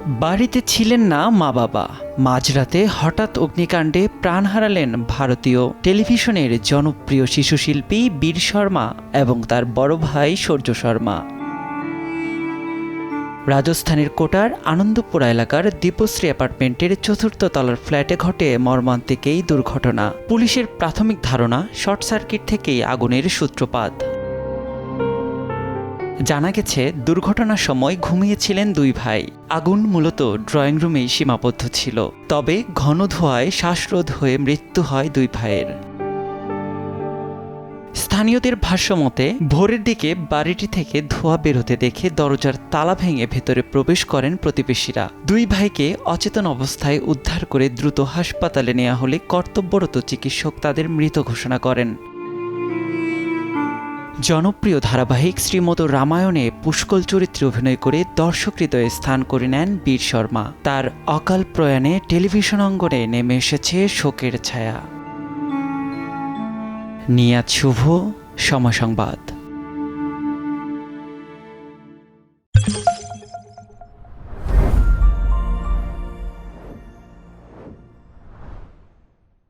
বাড়িতে ছিলেন না মা বাবা। মাঝরাতে হঠাৎ অগ্নিকাণ্ডে প্রাণ হারালেন ভারতীয় টেলিভিশনের জনপ্রিয় শিশুশিল্পী বীর শর্মা এবং তার বড় ভাই সূর্য শর্মা। রাজস্থানের কোটার আনন্দপুরা এলাকার দীপশ্রী অ্যাপার্টমেন্টের চতুর্থ তলার ফ্ল্যাটে ঘটে মর্মান্তিক এই দুর্ঘটনা। পুলিশের প্রাথমিক ধারণা, শর্ট সার্কিট থেকেই আগুনের সূত্রপাত। জানা গেছে, দুর্ঘটনার সময় ঘুমিয়েছিলেন দুই ভাই। আগুন মূলত ড্রয়িং রুমেই সীমাবদ্ধ ছিল, তবে ঘন ধোঁয়ায় শ্বাসরোধ হয়ে মৃত্যু হয় দুই ভাইয়ের। স্থানীয়দের ভাষ্যমতে, ভোরের দিকে বাড়িটি থেকে ধোঁয়া বেরোতে দেখে দরজার তালা ভেঙে ভেতরে প্রবেশ করেন প্রতিবেশীরা। দুই ভাইকে অচেতন অবস্থায় উদ্ধার করে দ্রুত হাসপাতালে নেওয়া হলে কর্তব্যরত চিকিৎসক তাদের মৃত ঘোষণা করেন। জনপ্রিয় ধারাবাহিক শ্রীমদ রামায়ণে পুষ্কল চরিত্রে অভিনয় করে দর্শক হৃদয়ে স্থান করে নেন বীর শর্মা। তার অকাল প্রয়াণে টেলিভিশন অঙ্গনে নেমে এসেছে শোকের ছায়া। নিয়াত শুভ, সময় সংবাদ।